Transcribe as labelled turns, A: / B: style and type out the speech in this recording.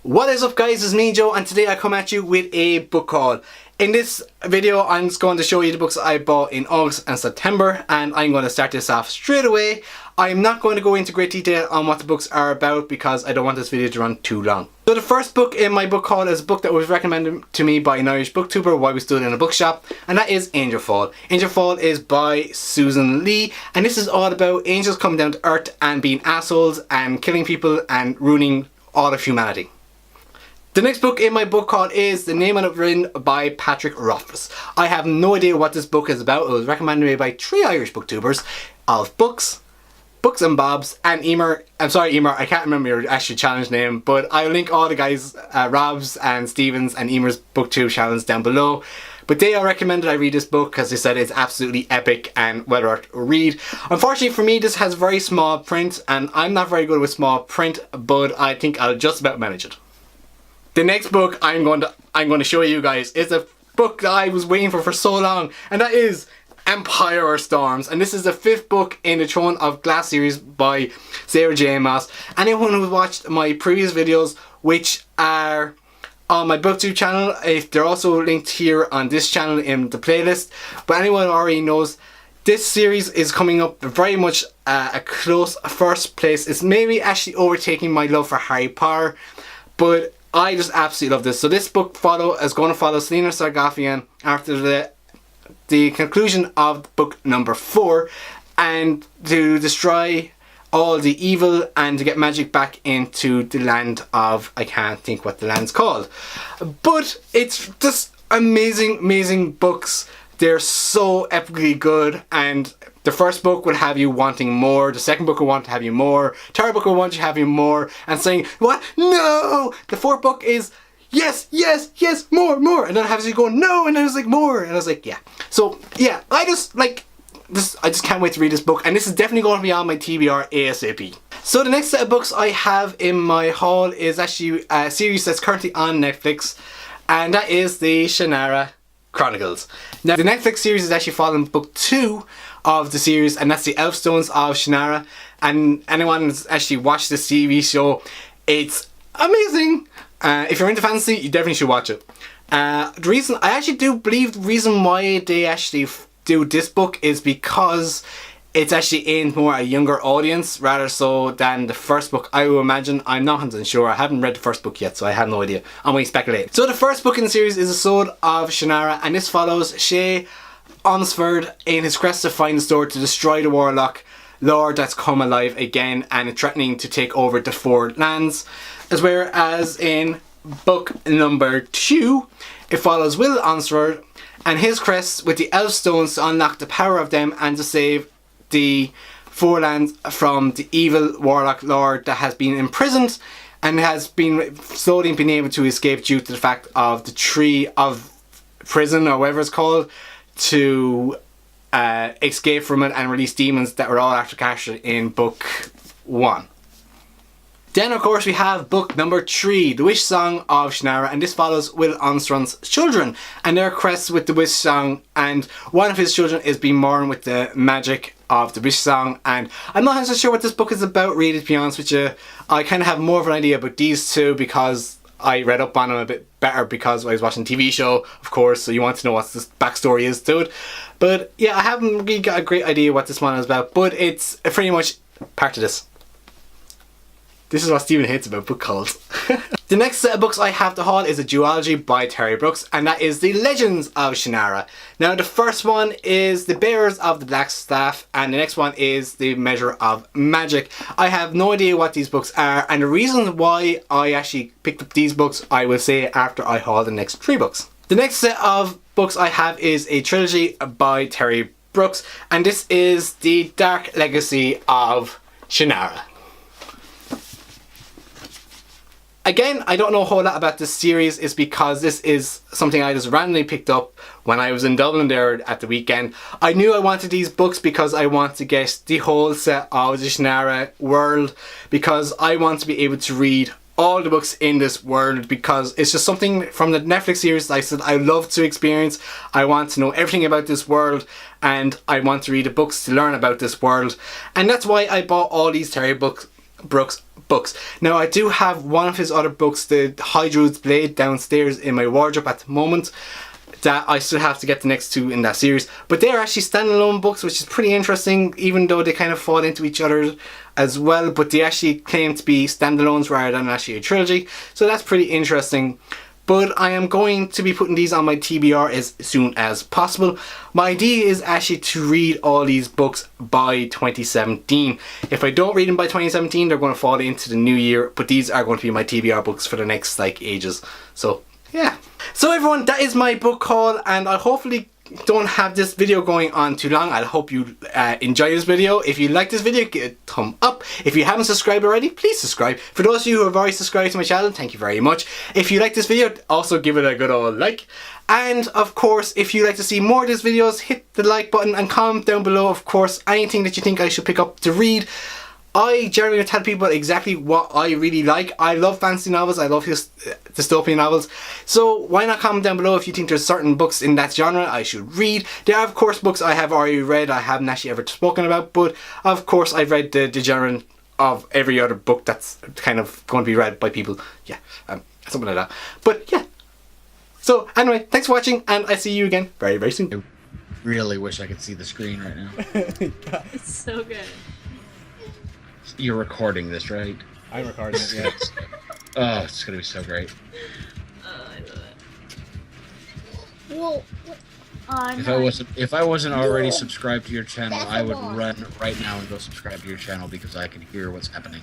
A: What is up guys, it's me Joe, and today I come at you with a book haul. In this video I'm just going to show you the books I bought in August and September, and I'm going to start this off straight away. I'm not going to go into great detail on what the books are about because I don't want this video to run too long. So the first book in my book haul is a book that was recommended to me by an Irish booktuber while we stood in a bookshop, and that is Angel Fall. Angel Fall is by Susan Lee, and this is all about angels coming down to earth and being assholes and killing people and ruining all of humanity. The next book in my book haul is The Name on It, written by Patrick Rothfuss. I have no idea what this book is about. It was recommended to me by 3 Irish booktubers of Books and Bobs, and Emer. I'm sorry Emer, I can't remember your actual challenge name, but I'll link all the guys, Rob's and Stephen's and Emer's booktube challenge down below. But they all recommended I read this book because they said it's absolutely epic and well worth a read. Unfortunately for me, this has very small print, and I'm not very good with small print, but I think I'll just about manage it. The next book I'm going to show you guys is a book that I was waiting for so long, and that is Empire Storms, and this is the 5th book in the Throne of Glass series by Sarah J. Maas. Anyone who watched my previous videos, which are on my booktube channel, if they're also linked here on this channel in the playlist, but anyone already knows this series is coming up very much a close first place. It's maybe actually overtaking my love for Harry Potter, but I just absolutely love this. So this book is going to follow Selena Sargaffian after the conclusion of book number 4, and to destroy all the evil and to get magic back into the land of, I can't think what the land's called. But it's just amazing books. They're so epically good, and the first book will have you wanting more, the second book will want to have you more, third book will want to have you more, and saying, what? No! The 4th book is, yes, more, and then it has you going, no, and then it's like more, and I was like, yeah. So, yeah, I just can't wait to read this book, and this is definitely going to be on my TBR ASAP. So the next set of books I have in my haul is actually a series that's currently on Netflix, and that is the Shannara Chronicles. Now, the Netflix series is actually following book 2 of the series, and that's the Elfstones of Shannara. And anyone who's actually watched this TV show, it's amazing. If you're into fantasy, you definitely should watch it. I actually do believe the reason why they actually do this book is because it's actually aimed more at a younger audience rather so than the first book, I would imagine. I'm not 100% sure. I haven't read the first book yet, so I have no idea. I'm only speculating. So the first book in the series is The Sword of Shannara, and this follows Shay Onsford in his quest to find the sword to destroy the warlock lord that's come alive again and threatening to take over the 4 lands. Whereas in book number 2, it follows Will Onsford and his quest with the Elfstones to unlock the power of them and to save the 4 lands from the evil warlock lord that has been imprisoned and has been slowly been able to escape due to the fact of the tree of prison or whatever it's called, to escape from it and release demons that were all after captured in book 1. Then of course we have book number 3, The Wish Song of Shannara, and this follows Will Onsford's children and their quest with the Wish Song, and one of his children is being born with the magic of the Wish Song, and I'm not 100% sure what this book is about really, to be honest with you. I kind of have more of an idea about these two because I read up on them a bit better because I was watching a TV show, of course, so you want to know what this backstory is to it. But yeah, I haven't really got a great idea what this one is about, but it's pretty much part of this. This is what Stephen hates about book hauls. The next set of books I have to haul is a duology by Terry Brooks, and that is The Legends of Shannara. Now the first one is The Bearers of the Black Staff, and the next one is The Measure of Magic. I have no idea what these books are, and the reason why I actually picked up these books I will say after I haul the next 3 books. The next set of books I have is a trilogy by Terry Brooks, and this is The Dark Legacy of Shannara. Again, I don't know a whole lot about this series, is because this is something I just randomly picked up when I was in Dublin there at the weekend. I knew I wanted these books because I want to get the whole set of the Shannara world, because I want to be able to read all the books in this world, because it's just something from the Netflix series that I said I love to experience. I want to know everything about this world, and I want to read the books to learn about this world, and that's why I bought all these Terry books Brooks books. Now I do have one of his other books, the High Druid's Blade, downstairs in my wardrobe at the moment, that I still have to get the next two in that series. But they're actually standalone books, which is pretty interesting, even though they kind of fall into each other as well. But they actually claim to be standalones rather than actually a trilogy. So that's pretty interesting. But I am going to be putting these on my TBR as soon as possible. My idea is actually to read all these books by 2017. If I don't read them by 2017, they're going to fall into the new year. But these are going to be my TBR books for the next like ages. So yeah. So everyone, that is my book haul, and I hopefully don't have this video going on too long. I hope you enjoy this video. If you like this video, give it a thumb up. If you haven't subscribed already, please subscribe. For those of you who have already subscribed to my channel, thank you very much. If you like this video, also give it a good old like. And of course, if you like to see more of these videos, hit the like button and comment down below, of course, anything that you think I should pick up to read. I generally tell people exactly what I really like. I love fantasy novels, I love dystopian novels. So why not comment down below if you think there's certain books in that genre I should read. There are of course books I have already read I haven't actually ever spoken about, but of course I've read the genre of every other book that's kind of going to be read by people. Yeah, something like that. But yeah. So anyway, thanks for watching, and I see you again very, very soon.
B: I really wish I could see the screen right now.
C: It's so good.
B: You're recording this, right?
A: I'm recording it, yeah.
B: Oh, it's gonna be so great.
C: Oh, I love it.
D: Well,
B: If I wasn't already subscribed to your channel, I would run right now and go subscribe to your channel because I can hear what's happening.